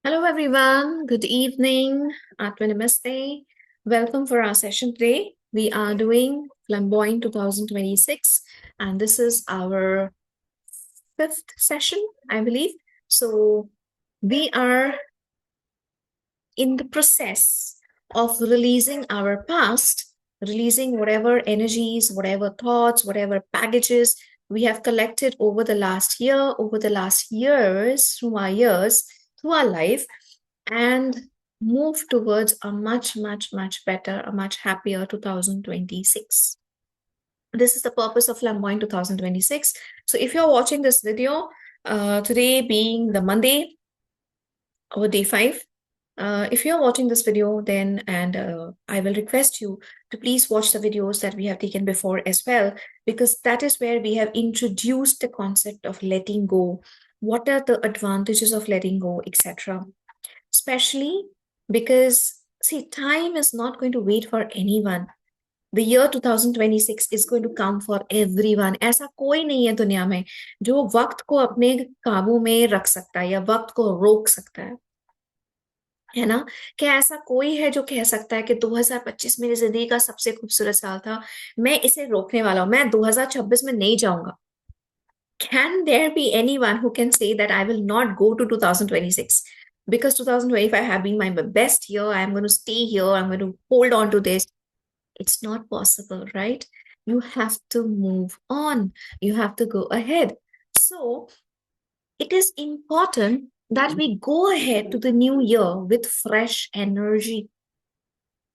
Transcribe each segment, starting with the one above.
Hello, everyone. Good evening. Namaste. Welcome for our session today. We are doing Flamboyant 2026, and this is our fifth session, I believe. So, we are in the process of releasing our past, releasing whatever energies, whatever thoughts, whatever baggages we have collected over the last year, over the last years, through our life, and move towards a much better, a much happier 2026. This is the purpose of Flamboyant 2026. So if you're watching this video, today being the Monday or day 5, if you're watching this video, then I will request you to please watch the videos that we have taken before as well, because that is where we have introduced the concept of letting go. What are the advantages of letting go, etc. Especially because, see, time is not going to wait for anyone. The year 2026 is going to come for everyone. ऐसा कोई नहीं है दुनिया में जो वक्त को अपने काबू में रख सकता है या वक्त को रोक सकता है ना? क्या ऐसा कोई है जो कह सकता है कि 2025 मेरी जिंदगी का सबसे खूबसूरत साल था, मैं इसे रोकने वाला हूं, मैं 2026 में नहीं जाऊंगा? Can there be anyone who can say that I will not go to 2026 because 2025 have been my best year? I'm going to stay here. I'm going to hold on to this. It's not possible, right? You have to move on. You have to go ahead. So it is important that we go ahead to the new year with fresh energy.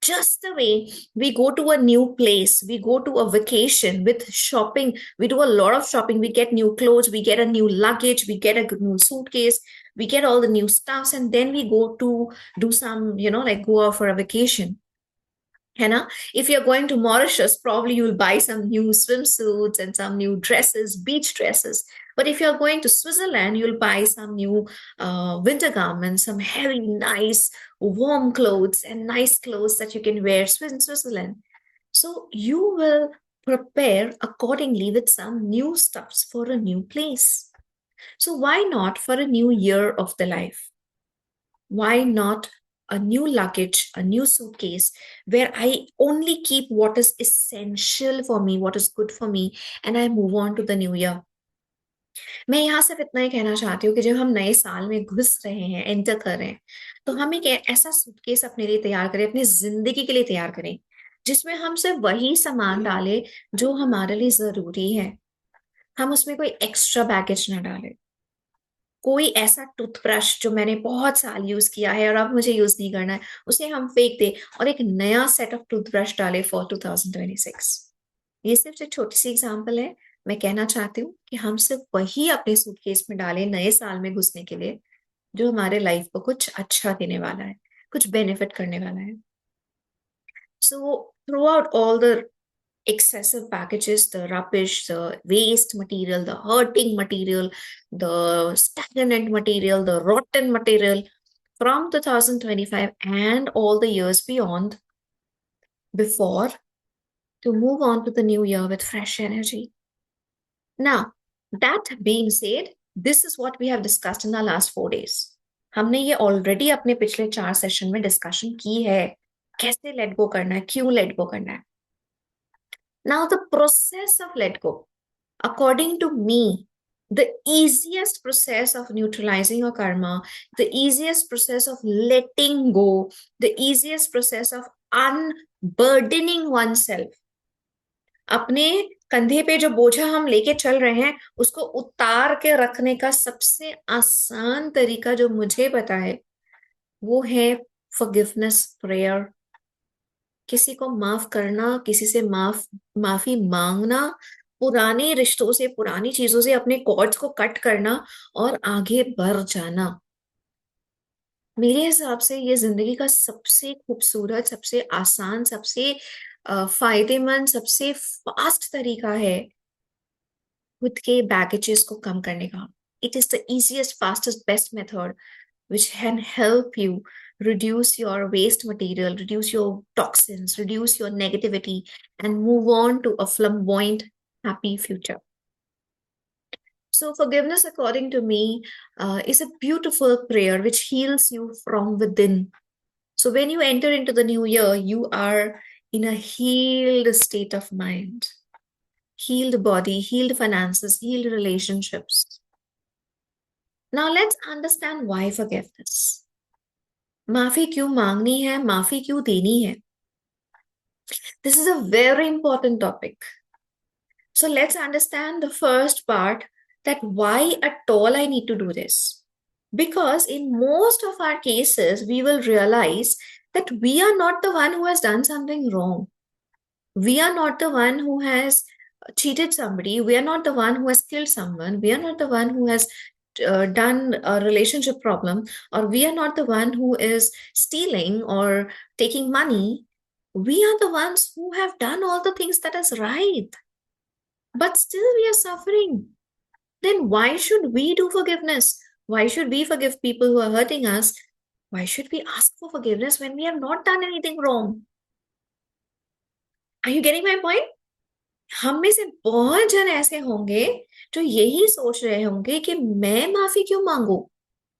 Just the way we go to a new place, we go to a vacation with shopping, we do a lot of shopping, we get new clothes, we get a new luggage, we get a new suitcase, we get all the new stuffs, and then we go to do some, like go out for a vacation. Hannah, if you're going to Mauritius, probably you'll buy some new swimsuits and some new dresses, beach dresses. But if you're going to Switzerland, you'll buy some new winter garments, some heavy, nice, warm clothes, and nice clothes that you can wear in Switzerland. So you will prepare accordingly with some new stuffs for a new place. So why not for a new year of the life? Why not a new luggage, a new suitcase where I only keep what is essential for me, what is good for me, and I move on to the new year? मैं यहाँ सिर्फ इतना ही कहना चाहती हूँ कि जब हम नए साल में घुस रहे हैं, एंटर कर रहे हैं, तो हम एक ऐसा सूटकेस अपने लिए तैयार करें, अपनी जिंदगी के लिए तैयार करें, जिसमें हम सिर्फ वही सामान डालें जो हमारे लिए जरूरी है। हम उसमें कोई एक्स्ट्रा बैगेज ना डालें। कोई ऐसा टूथब्रश जो मैंने बहुत साल यूज किया है और अब मुझे यूज नहीं करना है, उसे हम फेंक दे और एक नया सेट ऑफ टूथब्रश डाले फॉर 2026। ये सिर्फ एक छोटी सी एग्जांपल है। मैं कहना चाहती हूँ कि हम सिर्फ वही अपने सूटकेस में डालें नए साल में घुसने के लिए जो हमारे लाइफ को कुछ अच्छा देने वाला है, कुछ बेनिफिट करने वाला है। So through out all the excessive packages, the rubbish, the waste material, the hurting material, the stagnant material, the rotten material from 2025 and all the years beyond before, to move on to the new year with fresh energy. Now, that being said, this is what we have discussed in the last 4 days. हमने ये already अपने पिछले 4 session में discussion की है, कैसे let go करना है, क्यों लेट गो करना है। Now, the process of let go, according to me, the easiest process of neutralizing your karma, the easiest process of letting go, the easiest process of unburdening oneself, अपने कंधे पे जो बोझा हम लेके चल रहे हैं उसको उतार के रखने का सबसे आसान तरीका जो मुझे पता है वो है फॉरगिवनेस प्रेयर। किसी को माफ करना, किसी से माफी मांगना, पुराने रिश्तों से, पुरानी चीजों से अपने कॉर्ड्स को कट करना और आगे बढ़ जाना। मेरे हिसाब से ये जिंदगी का सबसे खूबसूरत, सबसे आसान, सबसे फायदेमंद, सबसे फास्ट तरीका है खुद के बैगेजेस को कम करने का। It is the easiest, fastest, best method which can help you reduce your waste material, reduce your toxins, reduce your negativity, and move on to a flamboyant, happy future. So, forgiveness, according to me, is a beautiful prayer which heals you from within. So, when you enter into the new year, you are in a healed state of mind, healed body, healed finances, healed relationships. Now, let's understand why forgiveness. माफी क्यों मांगनी है, माफी क्यों देनी है? This is a very important topic. So let's understand the first part, that why at all I need to do this. Because in most of our cases, we will realize that we are not the one who has done something wrong. We are not the one who has cheated somebody. We are not the one who has killed someone. We are not the one who has done a relationship problem, or we are not the one who is stealing or taking money. We are the ones who have done all the things that is right, but still we are suffering. Then why should we do forgiveness? Why should we forgive people who are hurting us? Why should we ask for forgiveness when we have not done anything wrong? Are you getting my point? हम में से बहुत जन ऐसे होंगे जो यही सोच रहे होंगे कि मैं माफी क्यों मांगू,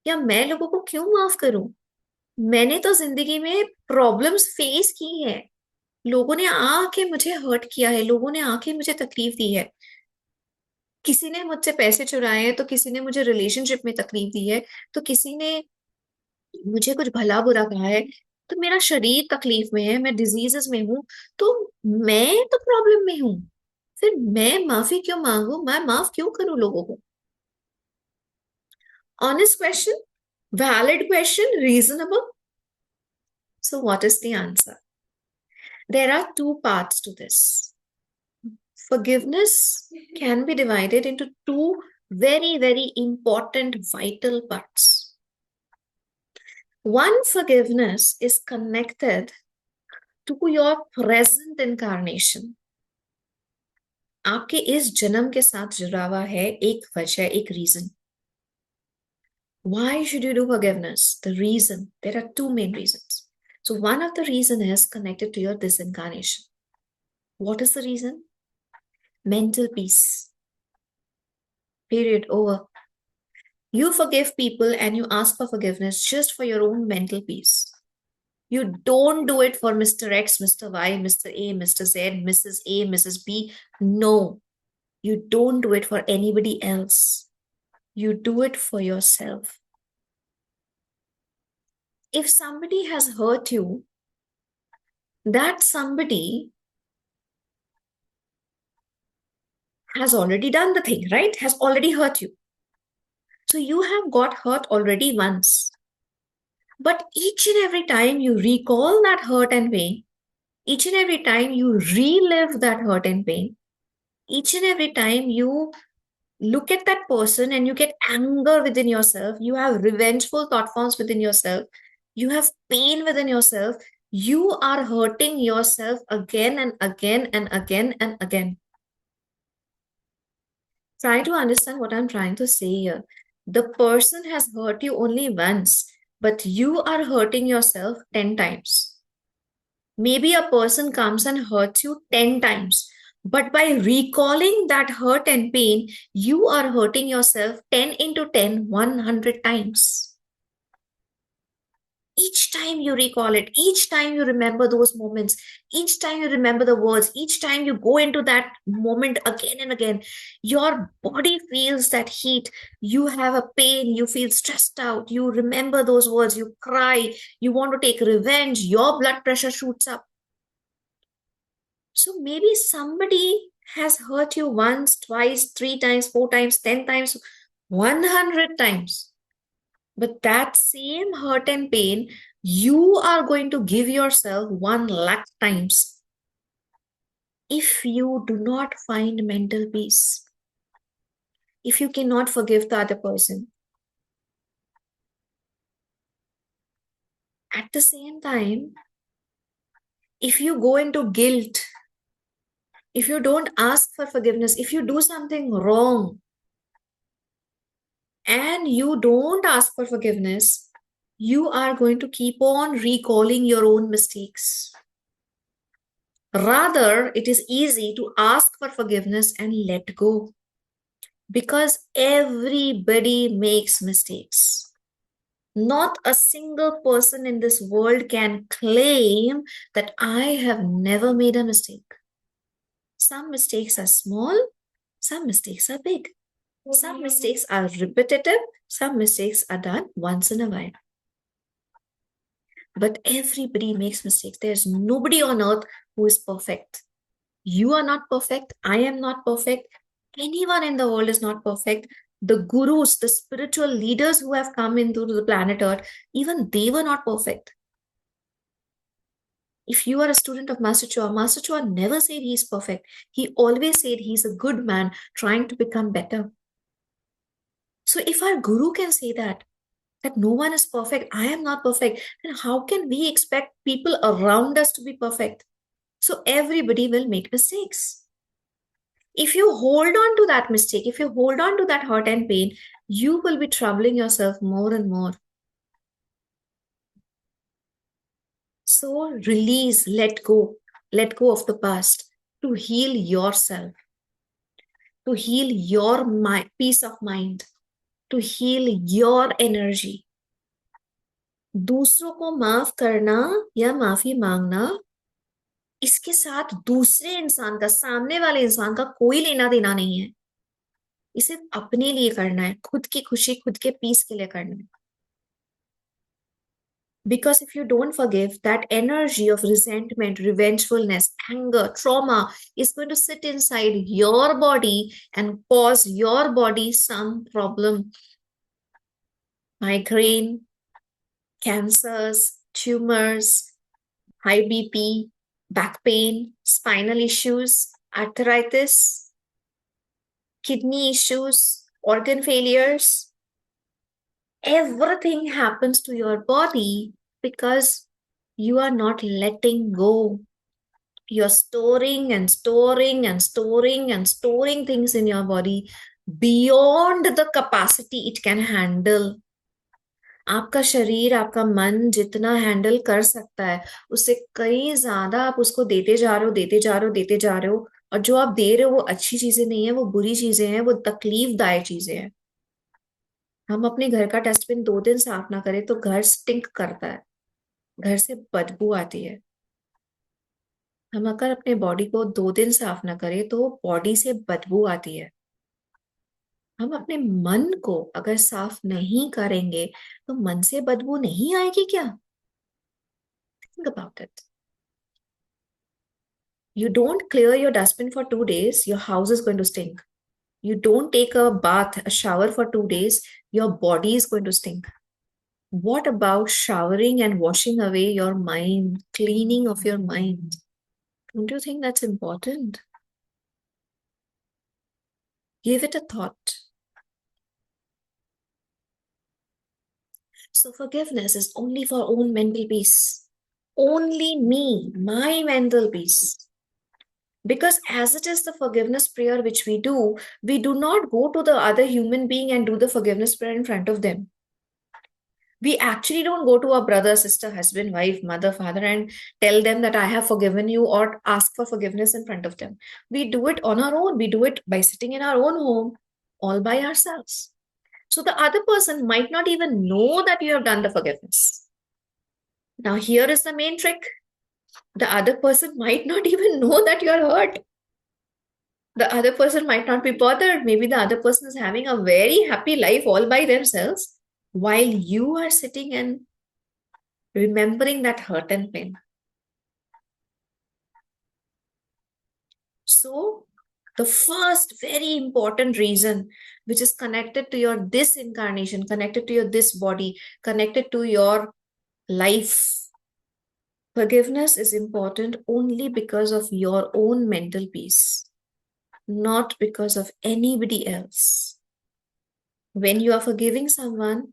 या मैं लोगों को क्यों माफ करूं? मैंने तो जिंदगी में प्रॉब्लम्स फेस की है, लोगों ने आके मुझे हर्ट किया है, लोगों ने आके मुझे तकलीफ दी है, किसी ने मुझसे पैसे चुराए हैं, तो किसी ने मुझे रिलेशनशिप में तकलीफ दी है, तो किसी ने मुझे कुछ भला बुरा कहा है, तो मेरा शरीर तकलीफ में है, मैं डिजीजेस में हूं, तो मैं तो प्रॉब्लम में हूं। फिर मैं माफी क्यों मांगू, मैं माफ क्यों करूं लोगों को? Honest question, valid question, reasonable. So what is the answer? There are two parts to this. Forgiveness can be divided into two very, very important, vital parts. One, forgiveness is connected to your present incarnation. आपके इस जन्म के साथ जुड़ा हुआ है एक वजह, एक reason. Why should you do forgiveness? The reason, there are two main reasons. So one of the reason is connected to your this incarnation. What is the reason? Mental peace. Period. Over. You forgive people and you ask for forgiveness just for your own mental peace. You don't do it for Mr. X, Mr. Y, Mr. A, Mr. Z, Mrs. A, Mrs. B. No, you don't do it for anybody else. You do it for yourself. If somebody has hurt you, that somebody has already done the thing, right? Has already hurt you. So you have got hurt already once. But each and every time you recall that hurt and pain, each and every time you relive that hurt and pain, each and every time you look at that person and you get anger within yourself, you have revengeful thought forms within yourself, you have pain within yourself, you are hurting yourself again and again and again and again. Try to understand what I'm trying to say here. The person has hurt you only once, but you are hurting yourself 10 times. Maybe a person comes and hurts you 10 times, but by recalling that hurt and pain, you are hurting yourself 10 into 10, 100 times. Each time you recall it, each time you remember those moments, each time you remember the words, each time you go into that moment again and again, your body feels that heat. You have a pain, you feel stressed out, you remember those words, you cry, you want to take revenge, your blood pressure shoots up. So maybe somebody has hurt you once, twice, 3 times, 4 times, 10 times, 100 times. But that same hurt and pain, you are going to give yourself 1 lakh times if you do not find mental peace, if you cannot forgive the other person. At the same time, if you go into guilt, if you don't ask for forgiveness, if you do something wrong, and you don't ask for forgiveness, you are going to keep on recalling your own mistakes. Rather, it is easy to ask for forgiveness and let go. Because everybody makes mistakes. Not a single person in this world can claim that I have never made a mistake. Some mistakes are small, some mistakes are big. Some mistakes are repetitive, some mistakes are done once in a while. But everybody makes mistakes. There's nobody on earth who is perfect. You are not perfect. I am not perfect. Anyone in the world is not perfect. The gurus, the spiritual leaders who have come into the planet Earth, even they were not perfect. If you are a student of Master Chua, Master Chua never said he's perfect. He always said he's a good man trying to become better. So if our guru can say that no one is perfect, I am not perfect, then how can we expect people around us to be perfect? So everybody will make mistakes. If you hold on to that mistake, if you hold on to that hurt and pain, you will be troubling yourself more and more. So release, let go of the past to heal yourself, to heal your peace of mind, to heal your energy. दूसरों को माफ करना या माफी मांगना, इसके साथ दूसरे इंसान का, सामने वाले इंसान का कोई लेना देना नहीं है. इसे अपने लिए करना है, खुद की खुशी, खुद के पीस के लिए करना है. Because if you don't forgive, that energy of resentment, revengefulness, anger, trauma is going to sit inside your body and cause your body some problem. Migraine, cancers, tumors, high BP, back pain, spinal issues, arthritis, kidney issues, organ failures. Everything happens to your body because you are not letting go. You're storing and storing and storing and storing things in your body beyond the capacity it can handle. आपका शरीर, आपका मन जितना handle कर सकता है, उससे कई ज्यादा आप उसको देते जा रहे हो, देते जा रहे हो, देते जा रहे हो. और जो आप दे रहे हो वो अच्छी चीजें नहीं है, वो बुरी चीजें हैं, वो तकलीफदायक चीजें हैं. हम अपने घर का डस्टबिन 2 दिन साफ ना करें तो घर स्टिंक करता है, घर से बदबू आती है. हम अगर अपने बॉडी को 2 दिन साफ ना करें तो बॉडी से बदबू आती है. हम अपने मन को अगर साफ नहीं करेंगे तो मन से बदबू नहीं आएगी क्या? Think about it. You don't clear your dustbin for 2 days, your house is going to stink. You don't take a bath, a shower for 2 days, your body is going to stink. What about showering and washing away your mind, cleaning of your mind? Don't you think that's important? Give it a thought. So forgiveness is only for own mental peace. Only me, my mental peace. Because as it is the forgiveness prayer which we do not go to the other human being and do the forgiveness prayer in front of them. We actually don't go to our brother, sister, husband, wife, mother, father and tell them that I have forgiven you or ask for forgiveness in front of them. We do it on our own. We do it by sitting in our own home, all by ourselves. So the other person might not even know that you have done the forgiveness. Now here is the main trick. The other person might not even know that you're hurt. The other person might not be bothered. Maybe the other person is having a very happy life all by themselves while you are sitting and remembering that hurt and pain. So the first very important reason which is connected to your this incarnation, connected to your this body, connected to your life, forgiveness is important only because of your own mental peace, not because of anybody else. When you are forgiving someone,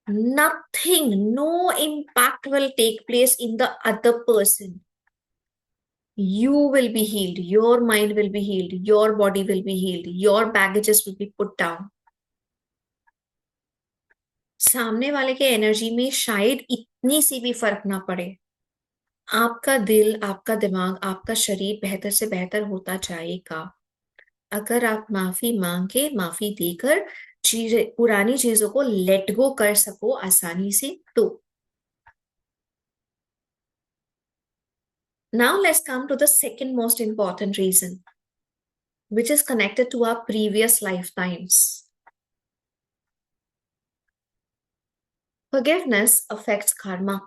nothing, no impact will take place in the other person. You will be healed, your mind will be healed, your body will be healed, your baggages will be put down. सामने वाले के energy में शायद इतनी सी भी फर्क ना पड़े. आपका दिल, आपका दिमाग, आपका शरीर बेहतर से बेहतर होता जाएगा. अगर आप माफी मांग के, माफी देकर पुरानी चीजों को लेट गो कर सको आसानी से तो। Now let's come to the second most important reason, which is connected to our previous lifetimes. Forgiveness affects karma.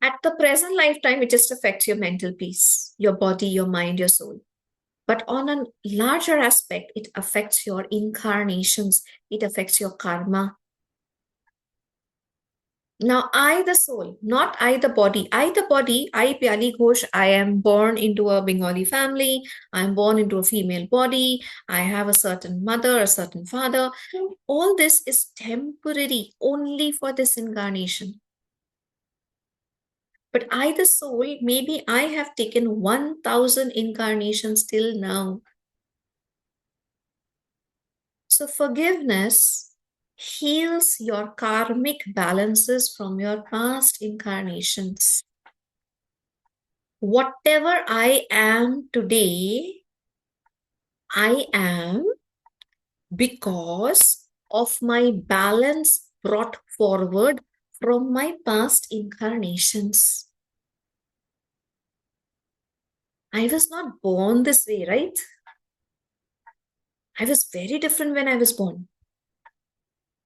At the present lifetime, it just affects your mental peace, your body, your mind, your soul. But on a larger aspect, it affects your incarnations, it affects your karma. Now, I, the soul, not I, the body. I, the body, I, Piyali Ghosh, I am born into a Bengali family. I am born into a female body. I have a certain mother, a certain father. All this is temporary, only for this incarnation. But I, the soul, maybe I have taken 1,000 incarnations till now. So forgiveness heals your karmic balances from your past incarnations. Whatever I am today, I am because of my balance brought forward from my past incarnations. I was not born this way, right? I was very different when I was born.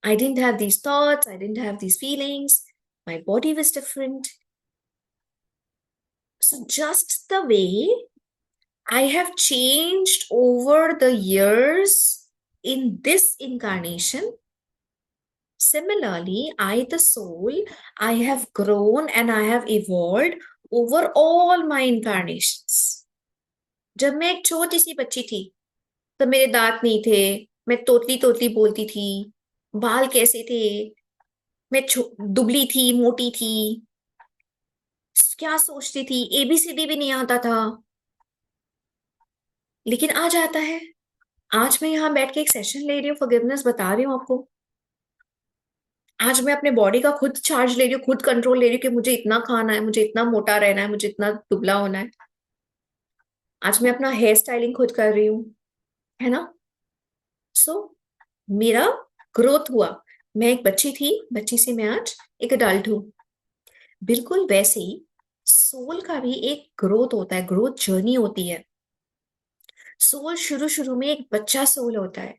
I didn't have these thoughts, I didn't have these feelings. My body was different. So, just the way I have changed over the years in this incarnation, similarly, I, the soul, I have grown and I have evolved over all my incarnations. जब मैं एक छोटी सी बच्ची थी तो मेरे दांत नहीं थे, मैं तोतली तोतली बोलती थी, बाल कैसे थे, मैं दुबली थी, मोटी थी, क्या सोचती थी, एबीसीडी भी नहीं आता था, लेकिन आज आता है। आज मैं यहाँ बैठ के एक सेशन ले रही हूँ, फॉरगिवनेस बता रही हूँ आपको। आज मैं अपने बॉडी का खुद चार्ज ले रही हूँ, खुद कंट्रोल ले रही हूँ कि मुझे इतना खाना है, मुझे इतना मोटा रहना है, मुझे इतना दुबला होना है। आज मैं अपना हेयर स्टाइलिंग खुद कर रही हूँ, है ना। सो मेरा ग्रोथ हुआ। मैं एक बच्ची थी, बच्ची से मैं आज एक अडल्ट हूँ। बिल्कुल वैसे ही सोल का भी एक ग्रोथ होता है, ग्रोथ जर्नी होती है। सोल शुरू शुरू में एक बच्चा सोल होता है,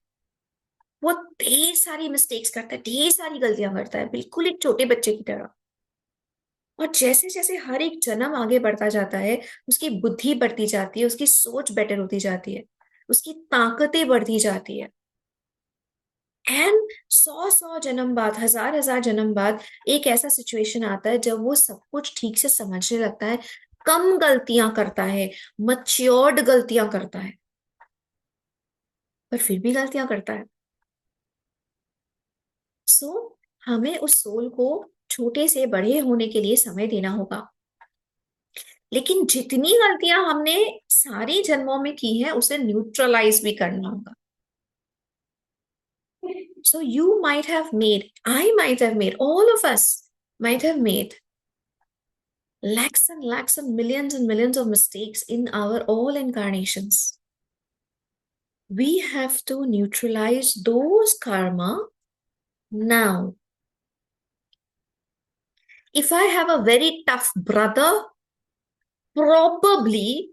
वो ढेर सारी मिस्टेक्स करता है, ढेर सारी गलतियां करता है, बिल्कुल एक छोटे बच्चे की तरह। और जैसे जैसे हर एक जन्म आगे बढ़ता जाता है, उसकी बुद्धि बढ़ती जाती है, उसकी सोच बेटर होती जाती है, उसकी ताकतें बढ़ती जाती है। एंड 100 जन्म बाद, हजार हजार जन्म बाद एक ऐसा सिचुएशन आता है जब वो सब कुछ ठीक से समझने लगता है, कम गलतियां करता है, मच्योर्ड गलतियां करता है, पर फिर भी गलतियां करता है। सो हमें उस सोल को छोटे से बड़े होने के लिए समय देना होगा। लेकिन जितनी गलतियां हमने सारी जन्मों में की है, उसे न्यूट्रलाइज भी करना होगा। So you might have made, I might have made, all of us might have made lakhs and millions of mistakes in our all incarnations. We have to neutralize those karma now. If I have a very tough brother, probably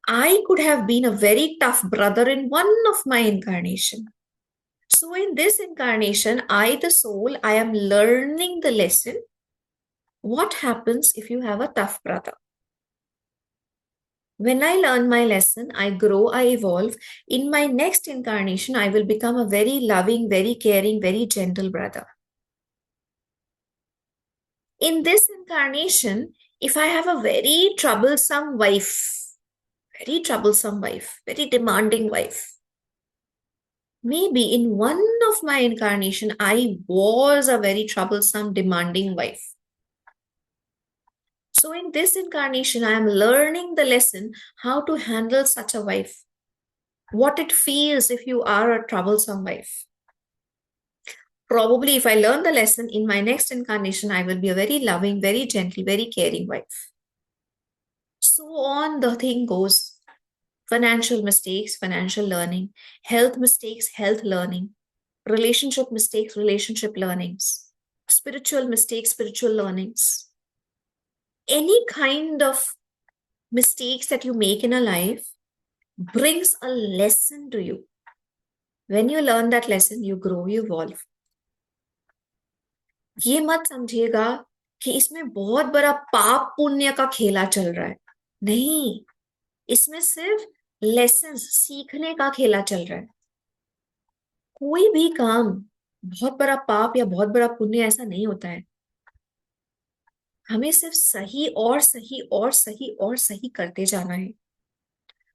I could have been a very tough brother in one of my incarnation. So in this incarnation, I, the soul, I am learning the lesson. What happens if you have a tough brother? When I learn my lesson, I grow, I evolve. In my next incarnation, I will become a very loving, very caring, very gentle brother. In this incarnation, if I have a very troublesome wife, very demanding wife, maybe in one of my incarnation, I was a very troublesome, demanding wife. So in this incarnation, I am learning the lesson how to handle such a wife. What it feels if you are a troublesome wife. Probably if I learn the lesson in my next incarnation, I will be a very loving, very gentle, very caring wife. So on the thing goes. Financial mistakes, financial learning. Health mistakes, health learning. Relationship mistakes, relationship learnings. Spiritual mistakes, spiritual learnings. Any kind of mistakes that you make in a life brings a lesson to you. When you learn that lesson, you grow, you evolve. ये मत समझिएगा कि इसमें बहुत बड़ा पाप पुण्य का खेला चल रहा है. नहीं, इसमें सिर्फ लेसन्स सीखने का खेला चल रहा है. कोई भी काम बहुत बड़ा पाप या बहुत बड़ा पुण्य ऐसा नहीं होता है. हमें सिर्फ सही और सही और सही और सही करते जाना है.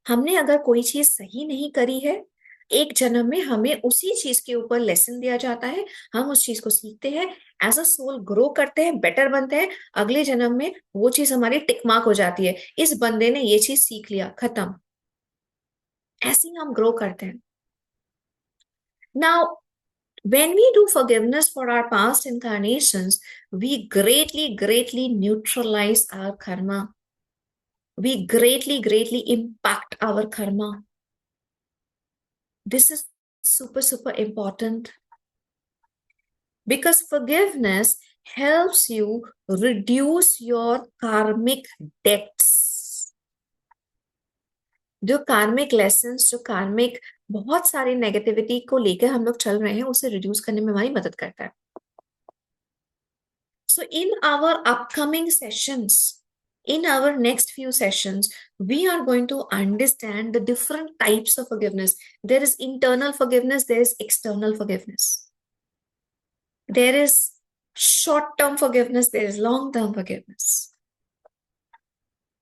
हमने अगर कोई चीज सही नहीं करी है, एक जन्म में हमें उसी चीज के ऊपर लेसन दिया जाता है. हम उस चीज को सीखते हैं, एज अ सोल ग्रो करते हैं, बेटर बनते हैं. अगले जन्म में वो चीज हमारी टिक मार्क हो जाती है. इस बंदे ने ये चीज सीख लिया, खत्म. ऐसे ही हम ग्रो करते हैं. Now when we do forgiveness for our past incarnations, we greatly neutralize our karma. We greatly impact our karma. This is super important because forgiveness helps you reduce your karmic debts. जो कार्मिक lessons, जो कार्मिक बहुत सारी negativity को लेकर हम लोग चल रहे हैं, उसे रिड्यूस करने में हमारी मदद करता है. So in our upcoming sessions, in our next few sessions, we are going to understand the different types of forgiveness. There is internal forgiveness, there is external forgiveness. There is short-term forgiveness, there is long-term forgiveness.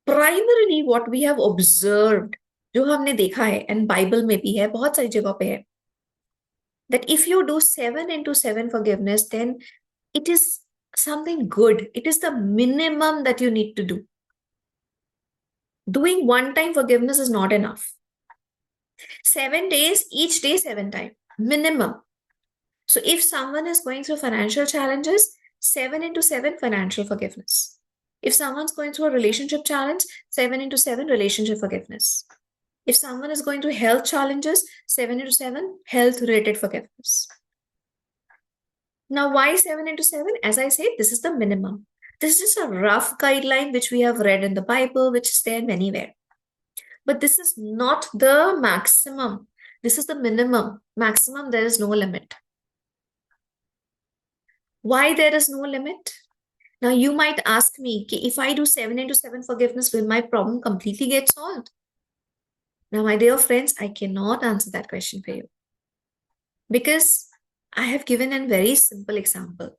Primarily what we have observed, जो हमने देखा है, and Bible में भी है, बहुत सारी जगह पे है, that if you do 7 into 7 forgiveness, then it is something good. It is the minimum that you need to do. Doing one-time forgiveness is not enough. 7 days, each day 7 times, minimum. So if someone is going through financial challenges, 7 into 7 financial forgiveness. If someone's going through a relationship challenge, 7 into 7 relationship forgiveness. If someone is going through health challenges, 7 into 7 health-related forgiveness. Now, why 7 into 7? As I said, this is the minimum. This is just a rough guideline which we have read in the Bible, which is there anywhere. But this is not the maximum. This is the minimum. Maximum, there is no limit. Why there is no limit? Now, you might ask me, if I do 7 into 7 forgiveness, will my problem completely get solved? Now, my dear friends, I cannot answer that question for you. Because I have given a very simple example.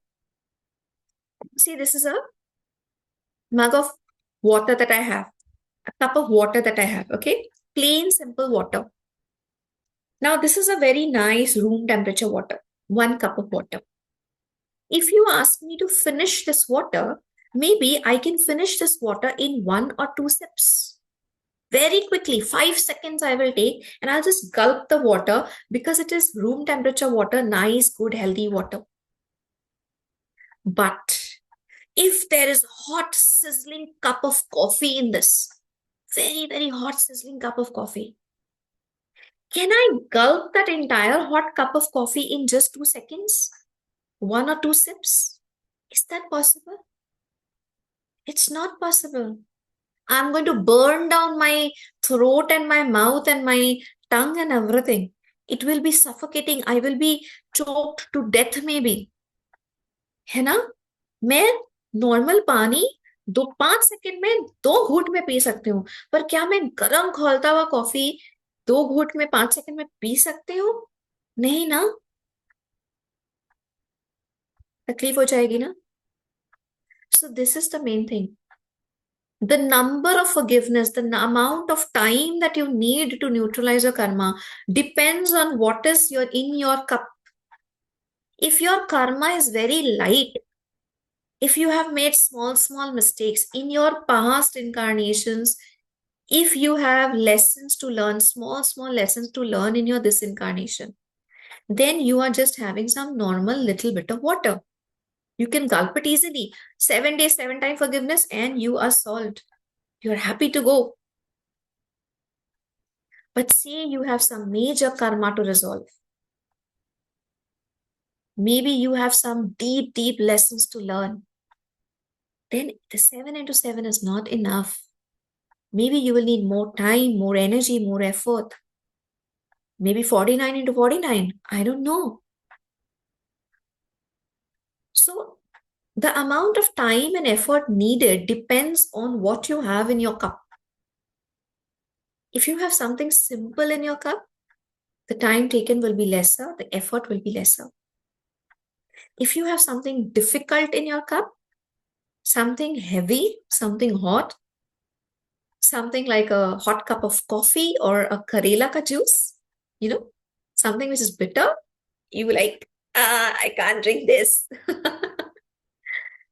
See, this is a mug of water that I have, a cup of water that I have, okay? Plain, simple water. Now, this is a very nice room temperature water, 1 cup of water. If you ask me to finish this water, maybe I can finish this water in 1 or 2 sips. Very quickly, 5 seconds I will take and I'll just gulp the water because it is room temperature water, nice, good, healthy water. But if there is hot, sizzling cup of coffee in this, very hot, sizzling cup of coffee, can I gulp that entire hot cup of coffee in just 2 seconds? 1 or 2 sips? Is that possible? It's not possible. I'm going to burn down my throat and my mouth and my tongue and everything. It will be suffocating. I will be choked to death maybe. है ना? मैं normal पानी 5 second में 2 घूंट में P सकती हूँ, पर क्या मैं गरम खौलता हुआ कॉफी 2 घूंट में 5 सेकंड में पी सकती हूँ? नहीं ना, तकलीफ हो जाएगी ना. So this is the main thing. The number of forgiveness, the amount of time that you need to neutralize your karma depends on what is in your cup. If your karma is very light, if you have made small mistakes in your past incarnations, if you have lessons to learn, small lessons to learn in your this incarnation, then you are just having some normal little bit of water. You can gulp it easily. 7 days, 7 times forgiveness, and you are solved. You're happy to go. But say you have some major karma to resolve. Maybe you have some deep, deep lessons to learn. Then the 7 into 7 is not enough. Maybe you will need more time, more energy, more effort. Maybe 49 into 49. I don't know. So the amount of time and effort needed depends on what you have in your cup. If you have something simple in your cup, the time taken will be lesser, the effort will be lesser. If you have something difficult in your cup, something heavy, something hot, something like a hot cup of coffee or a Karela ka juice, something which is bitter, you will like, I can't drink this.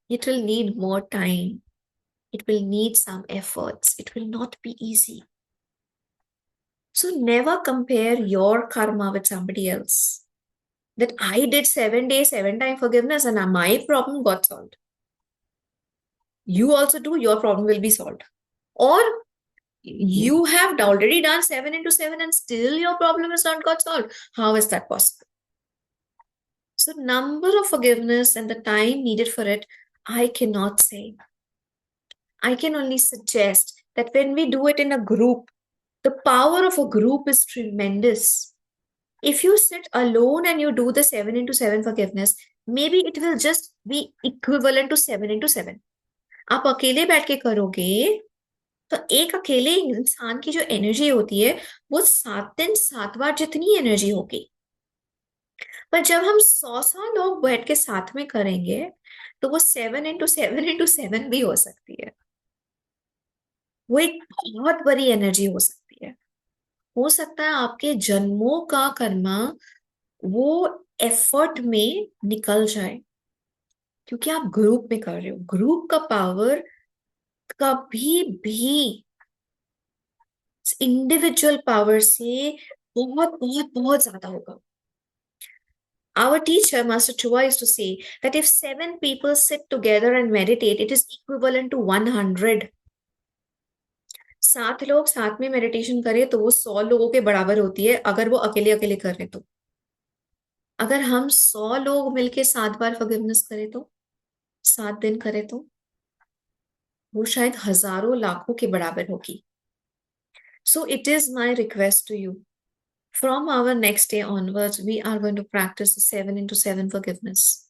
It will need more time. It will need some efforts. It will not be easy. So never compare your karma with somebody else. That I did 7 days, 7 times forgiveness, and my problem got solved. You also do, your problem will be solved. Or you have already done 7 into 7 and still your problem is not got solved. How is that possible? So number of forgiveness and the time needed for it, I cannot say. I can only suggest that when we do it in a group, the power of a group is tremendous. If you sit alone and you do the 7 into 7 forgiveness, maybe it will just be equivalent to 7 into 7. आप अकेले बैठ के करोगे तो एक अकेले इंसान की जो एनर्जी होती है वो 7 दिन 7 बार जितनी एनर्जी होगी. पर जब हम 100 लोग बैठ के साथ में करेंगे तो वो 7 into 7 भी हो सकती है. वो एक बहुत बड़ी एनर्जी हो सकती है. हो सकता है आपके जन्मों का कर्मा वो एफर्ट में निकल जाए क्योंकि आप ग्रुप में कर रहे हो. ग्रुप का पावर कभी भी इंडिविजुअल पावर से बहुत बहुत बहुत ज्यादा होगा. Our teacher, Master Chua, used to say that if 7 people sit together and meditate, it is equivalent to 100. 7 लोग साथ में मेडिटेशन करें तो वो 100 लोगों के बराबर होती है अगर वो अकेले अकेले कर रहे तो. अगर हम 100 लोग मिलके 7 बार फॉरगिवनेस करें तो 7 दिन करें तो वो शायद हजारों लाखों के बराबर होगी. So it is my request to you. From our next day onwards, we are going to practice the 7 into 7 forgiveness.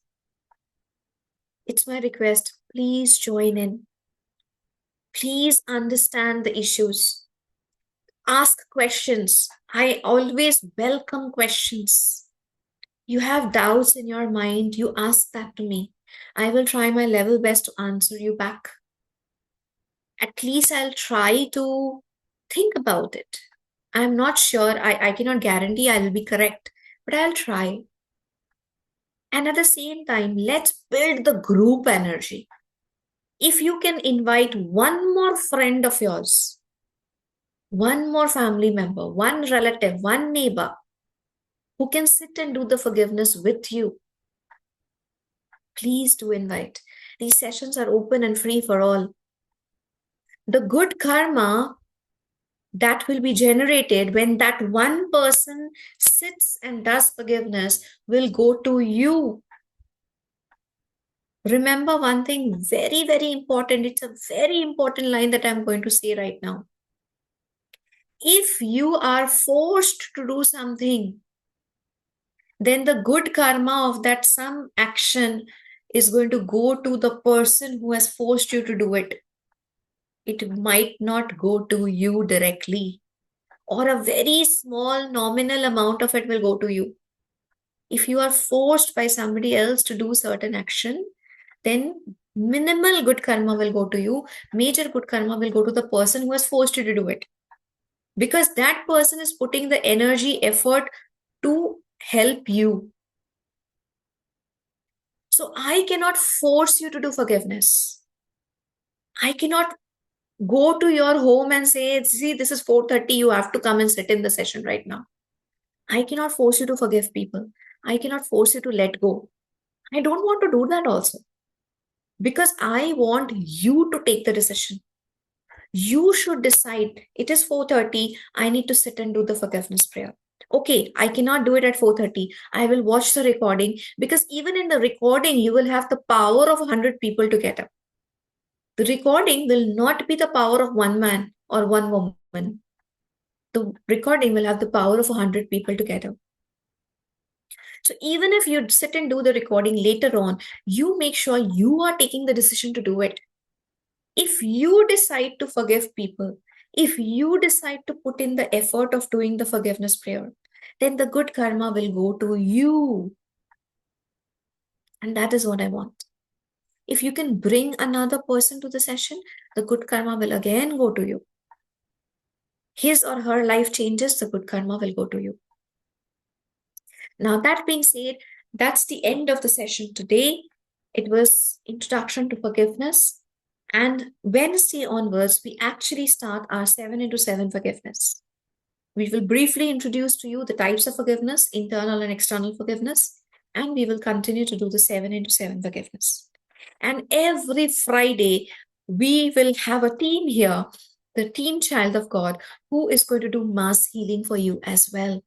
It's my request. Please join in. Please understand the issues. Ask questions. I always welcome questions. You have doubts in your mind, you ask that to me. I will try my level best to answer you back. At least I'll try to think about it. I'm not sure. I cannot guarantee I'll be correct, but I'll try. And at the same time, let's build the group energy. If you can invite one more friend of yours, one more family member, one relative, one neighbor who can sit and do the forgiveness with you, please do invite. These sessions are open and free for all. The good karma that will be generated when that one person sits and does forgiveness will go to you. Remember one thing, very, very important. It's a very important line that I'm going to say right now. If you are forced to do something, then the good karma of that some action is going to go to the person who has forced you to do it. It might not go to you directly, or a very small nominal amount of it will go to you. If you are forced by somebody else to do certain action, then minimal good karma will go to you. Major good karma will go to the person who has forced you to do it. Because that person is putting the energy, effort to help you. So I cannot force you to do forgiveness. I cannot go to your home and say, see, this is 4:30, you have to come and sit in the session right now. I cannot force you to forgive people. I cannot force you to let go. I don't want to do that also. Because I want you to take the decision. You should decide, it is 4:30, I need to sit and do the forgiveness prayer. Okay, I cannot do it at 4:30. I will watch the recording, because even in the recording, you will have the power of 100 people to get up. The recording will not be the power of one man or one woman. The recording will have the power of 100 people together. So even if you sit and do the recording later on, you make sure you are taking the decision to do it. If you decide to forgive people, if you decide to put in the effort of doing the forgiveness prayer, then the good karma will go to you. And that is what I want. If you can bring another person to the session, the good karma will again go to you. His or her life changes, the good karma will go to you. Now, that being said, that's the end of the session today. It was Introduction to Forgiveness. And Wednesday onwards, we actually start our 7 into 7 forgiveness. We will briefly introduce to you the types of forgiveness, internal and external forgiveness, and we will continue to do the 7 into 7 forgiveness. And every Friday, we will have a team here, the team Child of God, who is going to do mass healing for you as well.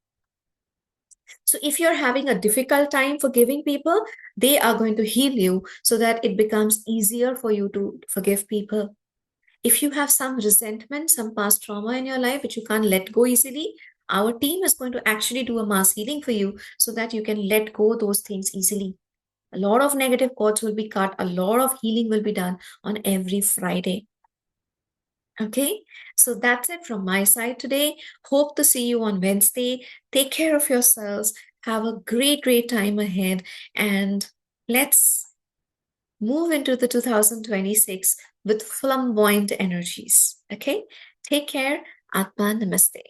So if you're having a difficult time forgiving people, they are going to heal you so that it becomes easier for you to forgive people. If you have some resentment, some past trauma in your life which you can't let go easily, our team is going to actually do a mass healing for you so that you can let go those things easily. A lot of negative cords will be cut. A lot of healing will be done on every Friday. Okay, so that's it from my side today. Hope to see you on Wednesday. Take care of yourselves. Have a great, great time ahead. And let's move into the 2026 with flamboyant energies. Okay, take care. Atma Namaste.